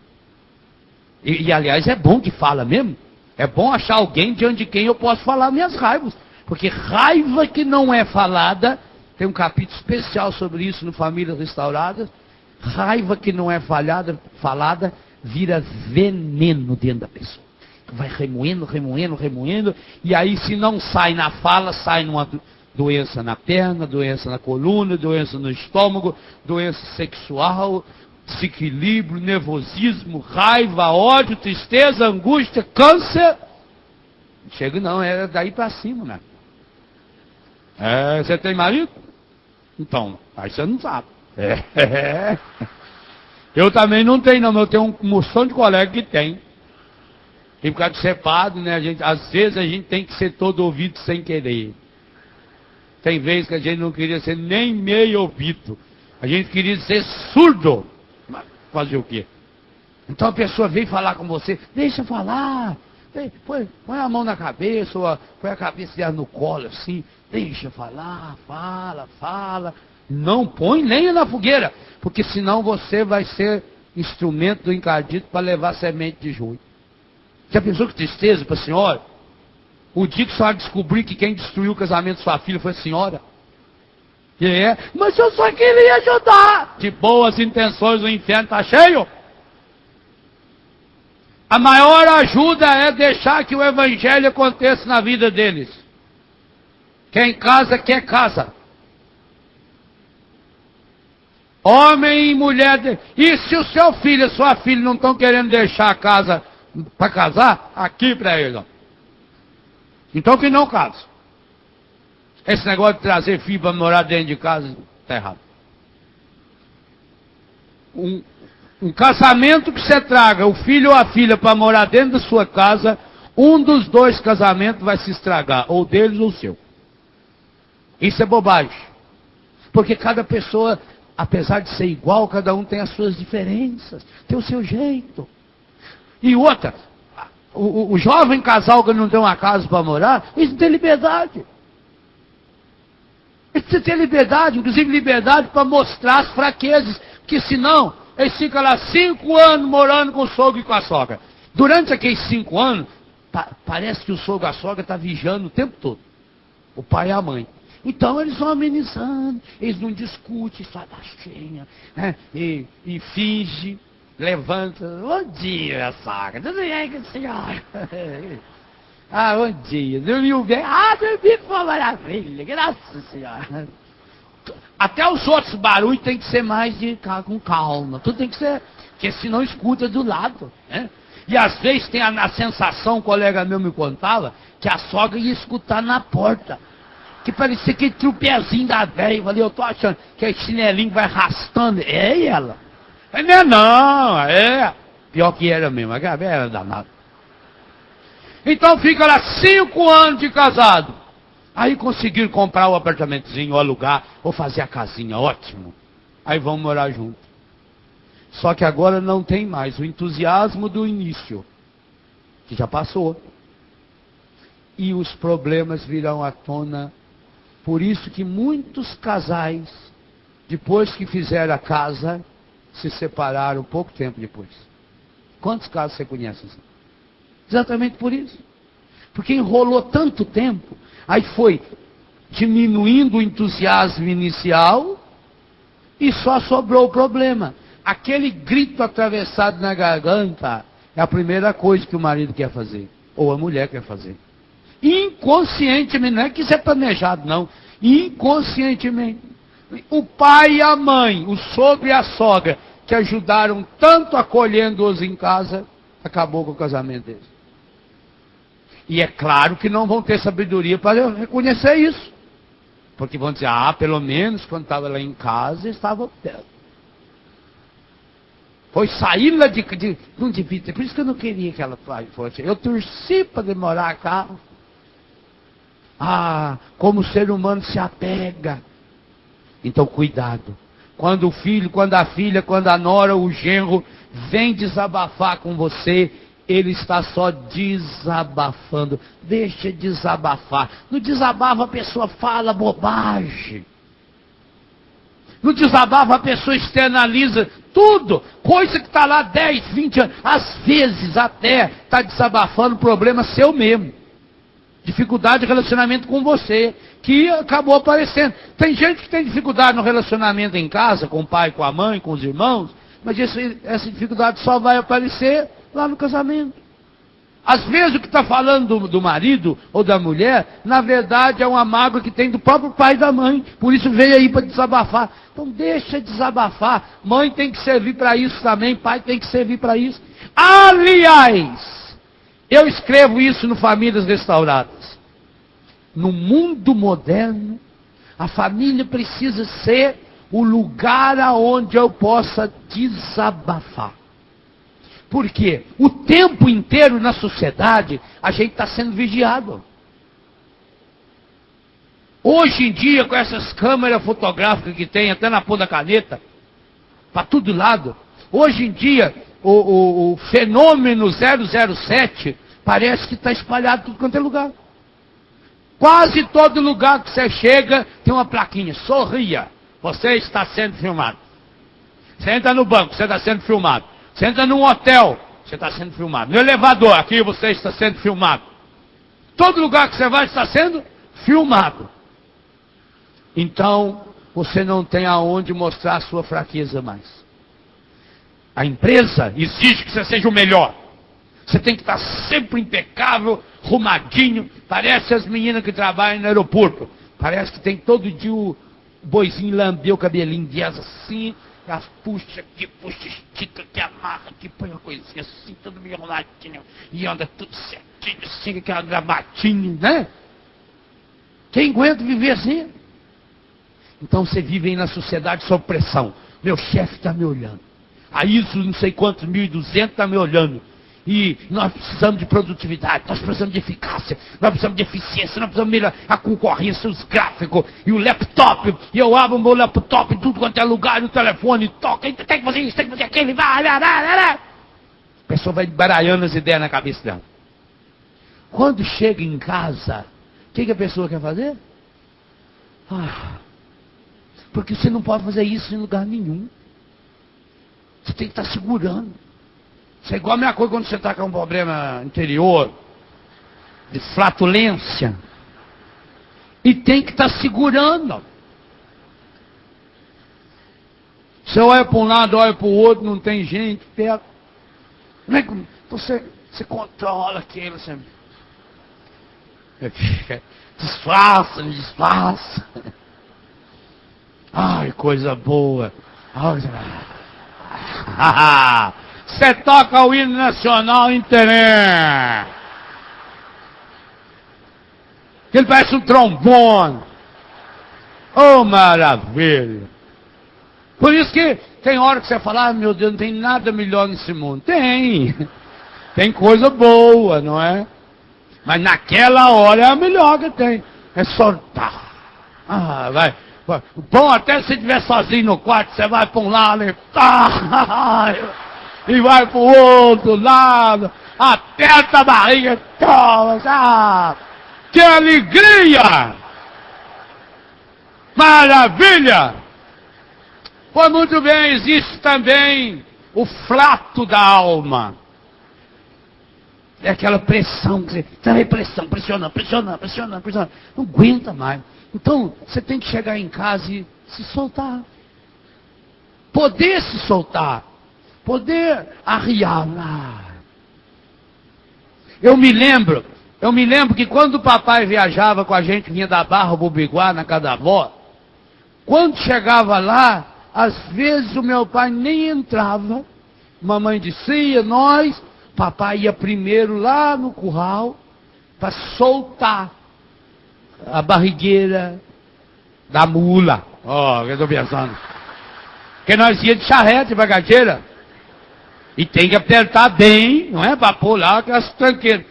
E aliás, é bom que fala mesmo. É bom achar alguém diante de quem eu posso falar minhas raivas. Porque raiva que não é falada, tem um capítulo especial sobre isso no Famílias Restauradas. Raiva que não é falada, vira veneno dentro da pessoa. Vai remoendo. E aí, se não sai na fala, sai numa doença na perna, doença na coluna, doença no estômago, doença sexual, desequilíbrio, nervosismo, raiva, ódio, tristeza, angústia, câncer. Chega não, é daí para cima, né? Você tem marido? Então, aí você não sabe. Eu também não tenho, não, mas eu tenho um montão de colega que tem. E por causa de ser padre, né? Às vezes a gente tem que ser todo ouvido sem querer. Tem vezes que a gente não queria ser nem meio ouvido. A gente queria ser surdo. Fazer o quê? Então a pessoa vem falar com você, deixa falar, põe a mão na cabeça, ou põe a cabeça dela no colo assim, deixa falar, fala, não põe lenha na fogueira, porque senão você vai ser instrumento do encardito para levar semente de joio. Já pensou que tristeza para a senhora? O dia que a senhora descobrir que quem destruiu o casamento de sua filha foi a senhora? Mas eu só queria ajudar. De boas intenções o inferno está cheio. A maior ajuda é deixar que o evangelho aconteça na vida deles. Quem casa, quer casa. Homem e mulher. E se o seu filho e sua filha não estão querendo deixar a casa para casar, aqui para eles. Então que não casa. Esse negócio de trazer filho para morar dentro de casa está errado. Um casamento que você traga o filho ou a filha para morar dentro da sua casa, um dos dois casamentos vai se estragar, ou deles ou o seu. Isso é bobagem. Porque cada pessoa, apesar de ser igual, cada um tem as suas diferenças, tem o seu jeito. E outra, o jovem casal que não tem uma casa para morar, eles não têm liberdade. Eles precisam ter liberdade, inclusive liberdade para mostrar as fraquezas, porque senão eles ficam lá 5 anos morando com o sogro e com a sogra. Durante aqueles 5 anos, parece que o sogro e a sogra estão vigiando o tempo todo, o pai e a mãe. Então eles vão amenizando, eles não discutem, só baixinha, né? E finge, levanta, bom dia, sogra, tudo bem com a senhora? Ah, bom dia, dormiu bem? Ah, dormi com uma maravilha, graças a senhora. Até os outros barulhos tem que ser mais com calma, tudo tem que ser, porque senão escuta do lado, né? E às vezes tem a sensação, um colega meu me contava, que a sogra ia escutar na porta. Que parecia aquele trupezinho da velha. Eu falei, eu tô achando que a chinelinho vai arrastando. É ela. Não, é. Pior que era mesmo, a velha era danada. Então fica lá 5 anos de casado. Aí conseguiram comprar o apartamentozinho, ou alugar, ou fazer a casinha, ótimo. Aí vão morar junto. Só que agora não tem mais o entusiasmo do início, que já passou. E os problemas virão à tona. Por isso que muitos casais, depois que fizeram a casa, se separaram pouco tempo depois. Quantos casos você conhece assim? Exatamente por isso. Porque enrolou tanto tempo, aí foi diminuindo o entusiasmo inicial e só sobrou o problema. Aquele grito atravessado na garganta é a primeira coisa que o marido quer fazer, ou a mulher quer fazer. Inconscientemente, não é que isso é planejado, não. Inconscientemente. O pai e a mãe, o sogro e a sogra, que ajudaram tanto acolhendo-os em casa, acabou com o casamento deles. E é claro que não vão ter sabedoria para reconhecer isso. Porque vão dizer, pelo menos quando estava lá em casa, estava perto. Foi sair lá não devia ter. Por isso que eu não queria que ela fosse. Eu torci para demorar a carro. Como o ser humano se apega. Então cuidado. Quando o filho, quando a filha, quando a nora, o genro vem desabafar com você, ele está só desabafando. Deixa desabafar. No desabafo a pessoa fala bobagem. No desabafo a pessoa externaliza tudo. Coisa que está lá 10, 20 anos. Às vezes até está desabafando problema seu mesmo. Dificuldade de relacionamento com você, que acabou aparecendo. Tem gente que tem dificuldade no relacionamento em casa, com o pai, com a mãe, com os irmãos, mas essa dificuldade só vai aparecer lá no casamento. Às vezes o que está falando do marido ou da mulher, na verdade é uma mágoa que tem do próprio pai e da mãe. Por isso veio aí para desabafar. Então deixa desabafar. Mãe tem que servir para isso também, pai tem que servir para isso. Aliás, eu escrevo isso no Famílias Restauradas. No mundo moderno, a família precisa ser o lugar aonde eu possa desabafar. Por quê? O tempo inteiro na sociedade, a gente está sendo vigiado. Hoje em dia, com essas câmeras fotográficas que tem, até na ponta da caneta, para todo lado, hoje em dia, o fenômeno 007 parece que está espalhado em tudo quanto é lugar. Quase todo lugar que você chega tem uma plaquinha, sorria, você está sendo filmado. Você entra no banco, você está sendo filmado. Você entra num hotel, você está sendo filmado. No elevador, aqui você está sendo filmado. Todo lugar que você vai está sendo filmado. Então, você não tem aonde mostrar a sua fraqueza mais. A empresa exige que você seja o melhor. Você tem que estar sempre impecável, arrumadinho. Parece as meninas que trabalham no aeroporto. Parece que tem todo dia o boizinho lamber o cabelinho delas assim. Elas puxa aqui, puxa, estica aqui, amarra aqui, põe uma coisinha assim, tudo meio enroladinho. E anda tudo certinho, assim, com aquela gravatinha, né? Quem aguenta viver assim? Então você vive aí na sociedade sob pressão. Meu chefe está me olhando. A ISO não sei quantos 1.200 está me olhando. E nós precisamos de produtividade, nós precisamos de eficácia, nós precisamos de eficiência, nós precisamos melhorar a concorrência, os gráficos, e o laptop, e eu abro o meu laptop em tudo quanto é lugar, no telefone, toca, tem que fazer isso, tem que fazer aquilo, vai. A pessoa vai baralhando as ideias na cabeça dela. Quando chega em casa, o que a pessoa quer fazer? Porque você não pode fazer isso em lugar nenhum. Você tem que estar segurando. Isso é igual a minha coisa quando você está com um problema interior, de flatulência. E tem que estar segurando. Você olha para um lado, olha para o outro, não tem gente perto. Como é que você controla aquilo? Você... Disfarça. Ai, coisa boa. Você toca o hino nacional inteiro. Ele parece um trombone. Oh, maravilha. Por isso que tem hora que você fala, meu Deus, não tem nada melhor nesse mundo. Tem coisa boa, não é? Mas naquela hora é a melhor que tem. É soltar. Vai. Bom, até se estiver sozinho no quarto, você vai para um lado e vai para o outro lado, aperta a barriga, toma, que alegria! Maravilha! Pois muito bem, existe também o flato da alma. É aquela pressão, pressiona. Não aguenta mais. Então, você tem que chegar em casa e se soltar. Poder se soltar. Poder arriar lá. Eu me lembro que quando o papai viajava com a gente, vinha da Barra ao Bobiguá, na casa da avó, quando chegava lá, às vezes o meu pai nem entrava. Mamãe descia, nós, papai ia primeiro lá no curral para soltar a barrigueira da mula. Ó, eu estou pensando. Porque nós ia de charrete, bagageira. E tem que apertar bem, não é? Para pôr lá aquelas tranqueiras.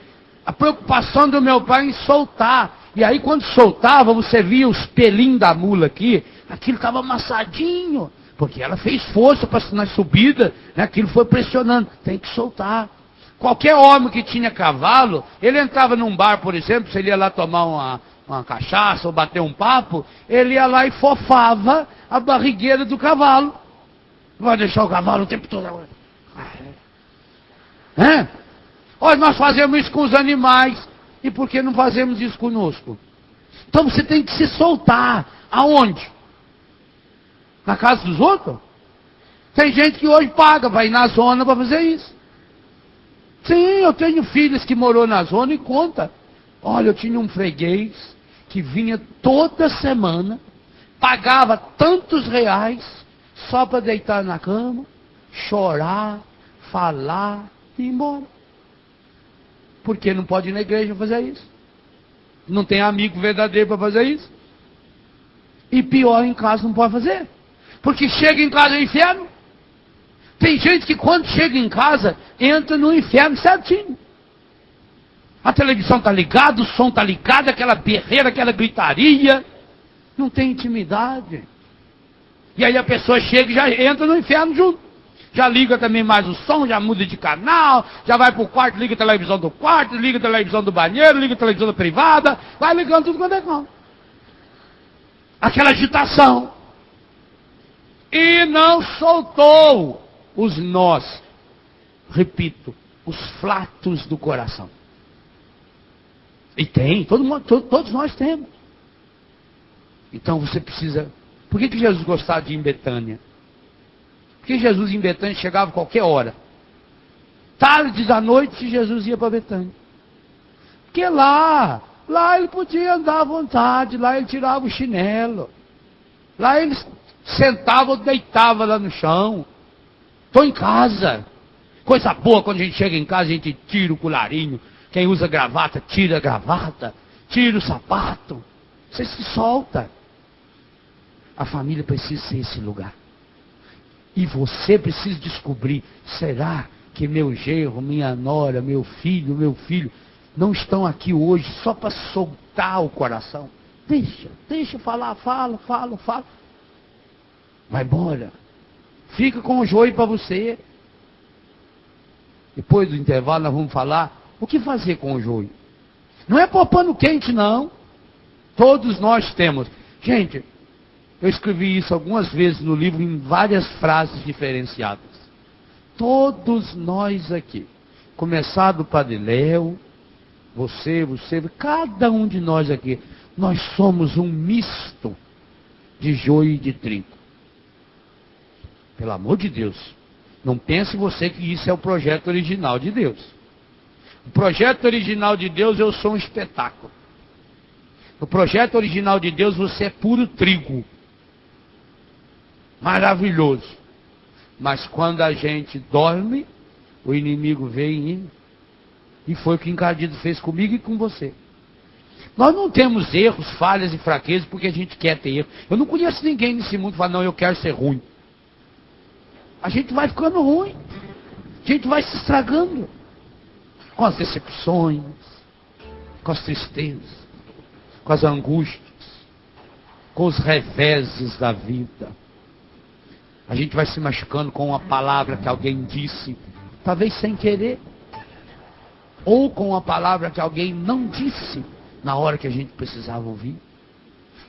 A preocupação do meu pai em soltar. E aí quando soltava, você via os pelinhos da mula aqui, aquilo estava amassadinho. Porque ela fez força na subida, né? Aquilo foi pressionando. Tem que soltar. Qualquer homem que tinha cavalo, ele entrava num bar, por exemplo, se ele ia lá tomar uma cachaça ou bater um papo, ele ia lá e fofava a barrigueira do cavalo. Não vai deixar o cavalo o tempo todo. Olha, nós fazemos isso com os animais. E por que não fazemos isso conosco? Então você tem que se soltar. Aonde? Na casa dos outros? Tem gente que hoje paga, vai ir na zona para fazer isso. Sim, eu tenho filhos que morou na zona e conta. Olha, eu tinha um freguês que vinha toda semana, pagava tantos reais só para deitar na cama, chorar, falar e ir embora. Porque não pode ir na igreja fazer isso. Não tem amigo verdadeiro para fazer isso. E pior, em casa não pode fazer. Porque chega em casa é inferno. Tem gente que quando chega em casa, entra no inferno certinho. A televisão está ligada, o som está ligado, aquela berreira, aquela gritaria. Não tem intimidade. E aí a pessoa chega e já entra no inferno junto. Já liga também mais o som, já muda de canal, já vai para o quarto, liga a televisão do quarto, liga a televisão do banheiro, liga a televisão da privada, vai ligando tudo quanto é canto. Aquela agitação. E não soltou os nós, repito, os flatos do coração. E tem, todos nós temos. Então você precisa... Por que Jesus gostava de ir em Betânia? Porque Jesus em Betânia chegava a qualquer hora. Tardes da noite, Jesus ia para Betânia. Porque lá ele podia andar à vontade, lá ele tirava o chinelo. Lá ele sentava ou deitava lá no chão. Estou em casa. Coisa boa quando a gente chega em casa, a gente tira o colarinho. Quem usa gravata, tira a gravata. Tira o sapato. Você se solta. A família precisa ser esse lugar. E você precisa descobrir, será que meu genro, minha nora, meu filho, não estão aqui hoje só para soltar o coração. Deixa falar, fala. Vai embora. Fica com o joio para você. Depois do intervalo nós vamos falar o que fazer com o joio. Não é pôr pano quente, não. Todos nós temos. Gente, eu escrevi isso algumas vezes no livro em várias frases diferenciadas. Todos nós aqui, começar do Padre Léo, você, cada um de nós aqui, nós somos um misto de joio e de trigo. Pelo amor de Deus, não pense você que isso é o projeto original de Deus. O projeto original de Deus, eu sou um espetáculo. No projeto original de Deus, você é puro trigo. Maravilhoso. Mas quando a gente dorme, o inimigo vem e foi o que Encardido fez comigo e com você. Nós não temos erros, falhas e fraquezas porque a gente quer ter erro. Eu não conheço ninguém nesse mundo que fala, não, eu quero ser ruim. A gente vai ficando ruim. A gente vai se estragando. Com as decepções, com as tristezas, com as angústias, com os reveses da vida. A gente vai se machucando com uma palavra que alguém disse, talvez sem querer, ou com uma palavra que alguém não disse na hora que a gente precisava ouvir.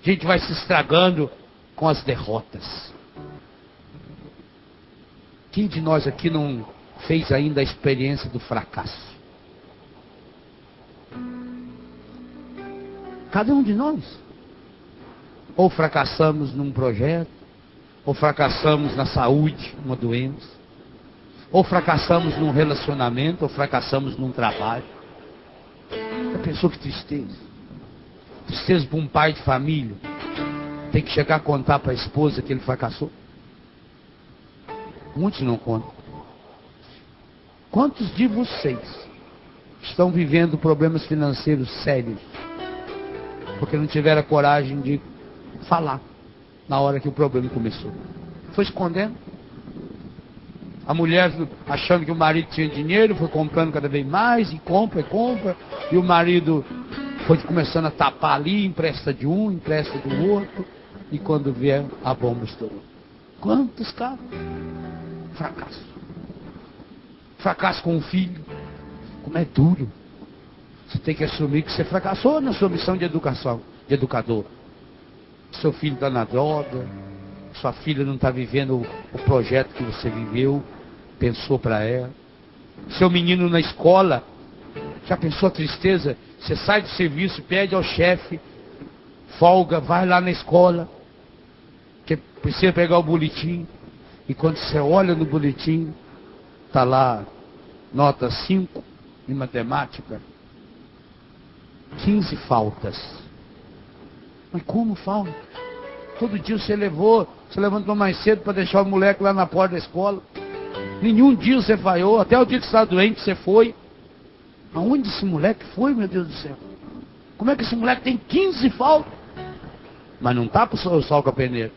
A gente vai se estragando com as derrotas. Quem de nós aqui não fez ainda a experiência do fracasso? Cada um de nós. Ou fracassamos num projeto, ou fracassamos na saúde, uma doença, ou fracassamos num relacionamento, ou fracassamos num trabalho. Já pensou que tristeza? Tristeza para um pai de família, tem que chegar a contar para a esposa que ele fracassou. Muitos não contam. Quantos de vocês estão vivendo problemas financeiros sérios porque não tiveram a coragem de falar na hora que o problema começou? Foi escondendo. A mulher achando que o marido tinha dinheiro, foi comprando cada vez mais, e compra, e o marido foi começando a tapar ali, empresta de um, empresta do outro, e quando vier, a bomba estourou. Quantos casos? Fracasso. Fracasso com o filho. Como é duro. Você tem que assumir que você fracassou na sua missão de educação, de educador. Seu filho está na droga, sua filha não está vivendo o projeto que você viveu, pensou para ela. Seu menino na escola, já pensou a tristeza? Você sai do serviço, pede ao chefe, folga, vai lá na escola, que precisa pegar o boletim. E quando você olha no boletim, está lá, nota 5 em matemática, 15 faltas. Mas como falta? Todo dia você levantou mais cedo para deixar o moleque lá na porta da escola. Nenhum dia você falhou, até o dia que você está doente você foi. Aonde esse moleque foi, meu Deus do céu? Como é que esse moleque tem 15 faltas? Mas não está para o sol com a peneira.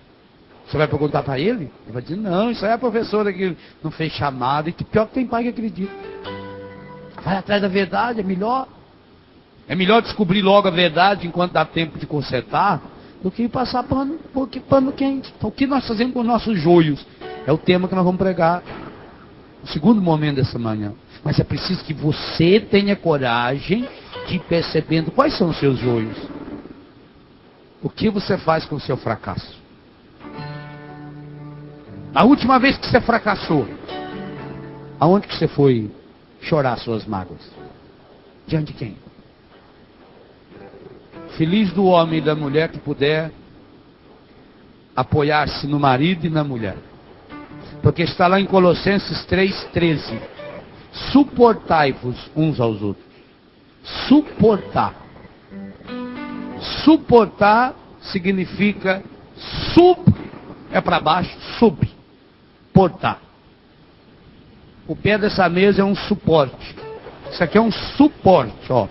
Você vai perguntar para ele? Ele vai dizer, não, isso aí é a professora que não fez chamada. E que pior que tem pai que acredita. Vai atrás da verdade, é melhor. É melhor descobrir logo a verdade enquanto dá tempo de consertar, do que passar pano quente. Então o que nós fazemos com os nossos joios? É o tema que nós vamos pregar no segundo momento dessa manhã. Mas é preciso que você tenha coragem de ir percebendo quais são os seus joios. O que você faz com o seu fracasso? A última vez que você fracassou, aonde que você foi chorar suas mágoas? Diante de quem? Feliz do homem e da mulher que puder apoiar-se no marido e na mulher. Porque está lá em Colossenses 3,13. Suportai-vos uns aos outros. Suportar. Suportar significa é para baixo, suportar. O pé dessa mesa é um suporte. Isso aqui é um suporte, ó.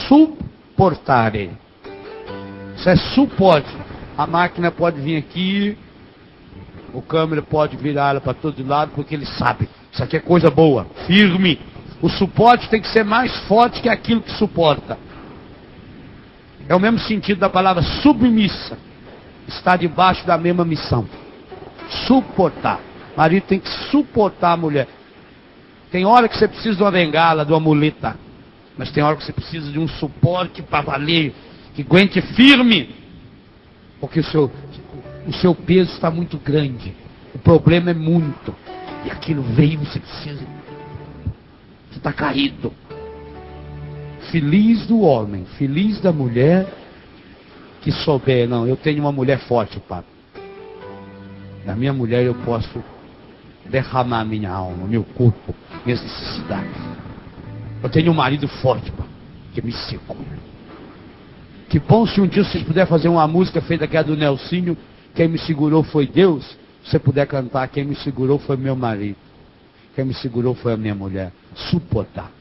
Suportare. Isso é suporte. A máquina pode vir aqui, o câmera pode virar ela para todo lado, porque ele sabe Isso aqui é coisa boa, firme. O suporte tem que ser mais forte que aquilo que suporta. É o mesmo sentido da palavra submissa. Está debaixo da mesma missão. Suportar. O marido tem que suportar a mulher. Tem hora que você precisa de uma bengala, de uma muleta. Mas tem hora que você precisa de um suporte para valer. Que aguente firme. Porque o seu peso está muito grande. O problema é muito. E aquilo veio, você precisa. Você está caído. Feliz do homem, feliz da mulher que souber, não, eu tenho uma mulher forte, Pai. Na minha mulher eu posso derramar minha alma, meu corpo, minhas necessidades. Eu tenho um marido forte, Pai, que me segura. Que bom se um dia vocês puderem fazer uma música feita aqui a do Nelsinho, quem me segurou foi Deus. Se você puder cantar, quem me segurou foi meu marido. Quem me segurou foi a minha mulher. Suportar.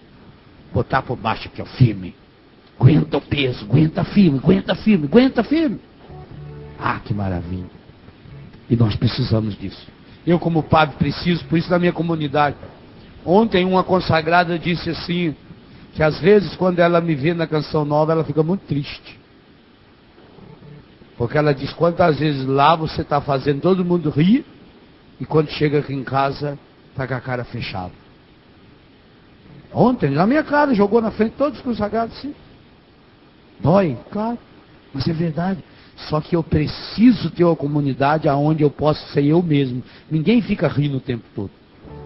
Botar por baixo aqui, ó, firme. Aguenta o peso, aguenta firme, aguenta firme, aguenta firme. Ah, que maravilha. E nós precisamos disso. Eu como padre preciso, por isso na minha comunidade. Ontem uma consagrada disse assim, que às vezes quando ela me vê na canção nova, ela fica muito triste. Porque ela diz, quantas vezes lá você está fazendo todo mundo rir, e quando chega aqui em casa, está com a cara fechada. Ontem, na minha cara, jogou na frente todos os consagrados, sim. Dói, claro, mas é verdade. Só que eu preciso ter uma comunidade onde eu posso ser eu mesmo. Ninguém fica rindo o tempo todo.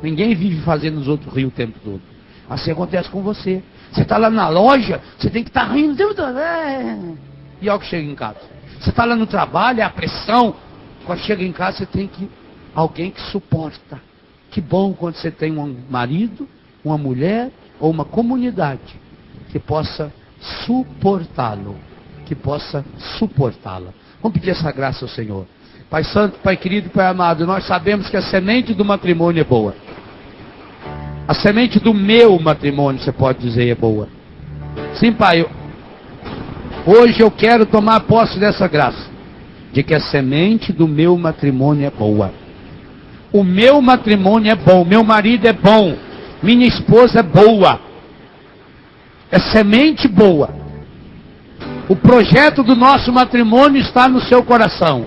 Ninguém vive fazendo os outros rir o tempo todo. Assim acontece com você. Você está lá na loja, você tem que estar rindo o tempo todo. E olha que chega em casa. Você está lá no trabalho, é a pressão. Quando chega em casa, você tem que alguém que suporta. Que bom quando você tem um marido, uma mulher ou uma comunidade que possa suportá-lo, que possa suportá-la. Vamos pedir essa graça ao Senhor. Pai Santo, Pai querido, Pai amado, nós sabemos que a semente do matrimônio é boa. A semente do meu matrimônio, você pode dizer, é boa. Sim, Pai, hoje eu quero tomar posse dessa graça, de que a semente do meu matrimônio é boa. O meu matrimônio é bom, meu marido é bom, minha esposa é boa. É semente boa. O projeto do nosso matrimônio está no seu coração.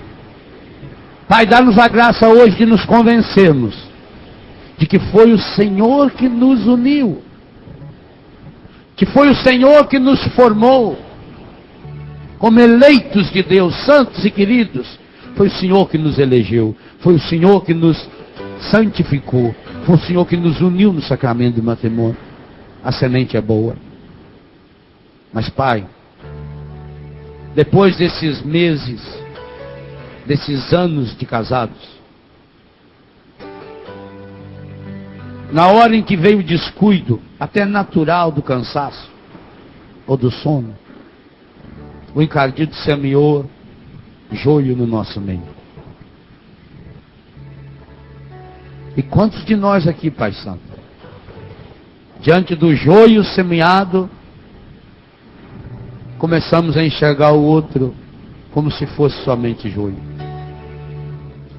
Pai, dá-nos a graça hoje de nos convencermos de que foi o Senhor que nos uniu, que foi o Senhor que nos formou como eleitos de Deus, santos e queridos. Foi o Senhor que nos elegeu, foi o Senhor que nos santificou, foi o Senhor que nos uniu no sacramento do matrimônio. A semente é boa. Mas, Pai, depois desses meses, desses anos de casados, na hora em que veio o descuido, até natural do cansaço, ou do sono, o encardido semeou joio no nosso meio. E quantos de nós aqui, Pai Santo, diante do joio semeado, começamos a enxergar o outro como se fosse somente joio.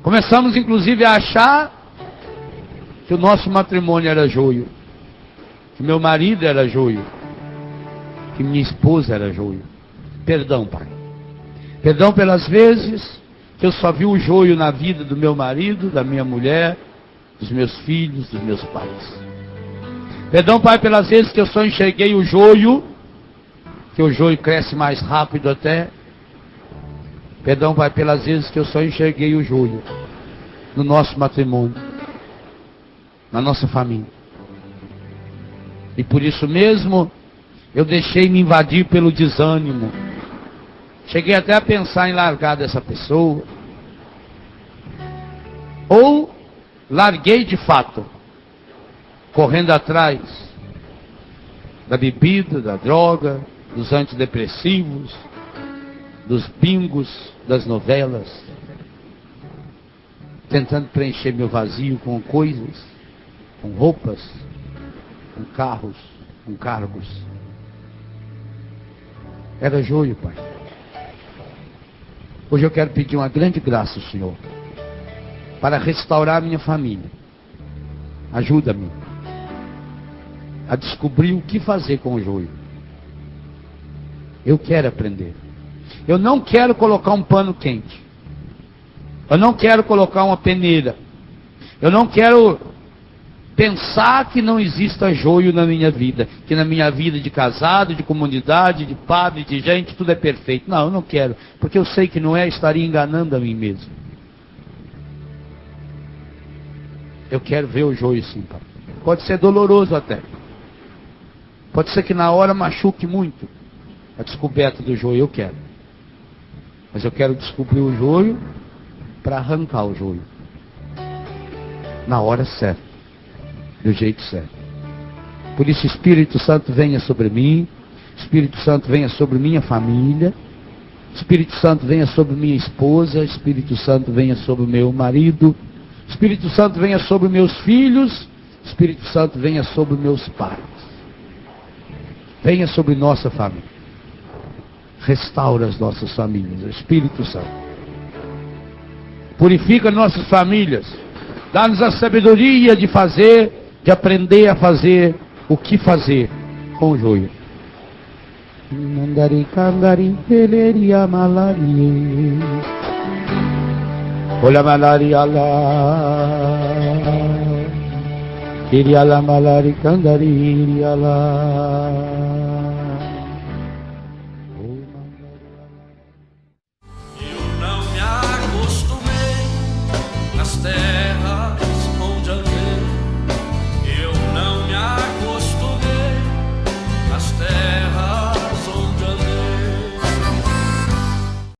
Começamos inclusive a achar que o nosso matrimônio era joio, que meu marido era joio, que minha esposa era joio. Perdão, Pai. Perdão pelas vezes que eu só vi o joio na vida do meu marido, da minha mulher, dos meus filhos, dos meus pais. Perdão, Pai, pelas vezes que eu só enxerguei o joio, que o joio cresce mais rápido até. Perdão, Pai, pelas vezes que eu só enxerguei o joio no nosso matrimônio, na nossa família. E por isso mesmo, eu deixei me invadir pelo desânimo. Cheguei até a pensar em largar dessa pessoa. Ou larguei de fato, correndo atrás da bebida, da droga, dos antidepressivos, dos bingos, das novelas, tentando preencher meu vazio com coisas, com roupas, com carros, com cargos. Era joio, Pai. Hoje eu quero pedir uma grande graça ao Senhor para restaurar a minha família, Ajuda-me a descobrir o que fazer com o joio. Eu quero aprender. Eu não quero colocar um pano quente. Eu não quero colocar uma peneira. Eu não quero pensar que não exista joio na minha vida. Que na minha vida de casado, de comunidade, de padre, de gente, tudo é perfeito. Não, eu não quero. Porque eu sei que não é, estaria enganando a mim mesmo. Eu quero ver o joio sim, pai. Pode ser doloroso até. Pode ser que na hora machuque muito a descoberta do joio, eu quero. Mas eu quero descobrir o joio para arrancar o joio. Na hora certa. Do jeito certo. Por isso, Espírito Santo venha sobre mim. Espírito Santo venha sobre minha família. Espírito Santo venha sobre minha esposa. Espírito Santo venha sobre meu marido. Espírito Santo venha sobre meus filhos. Espírito Santo venha sobre meus pais. Venha sobre nossa família. Restaura as nossas famílias. Espírito Santo. Purifica nossas famílias. Dá-nos a sabedoria de fazer, de aprender a fazer o que fazer com o joio. Mandari cangari peleria malaria. Olha malaria lá. Iria lá malari cangari iria lá.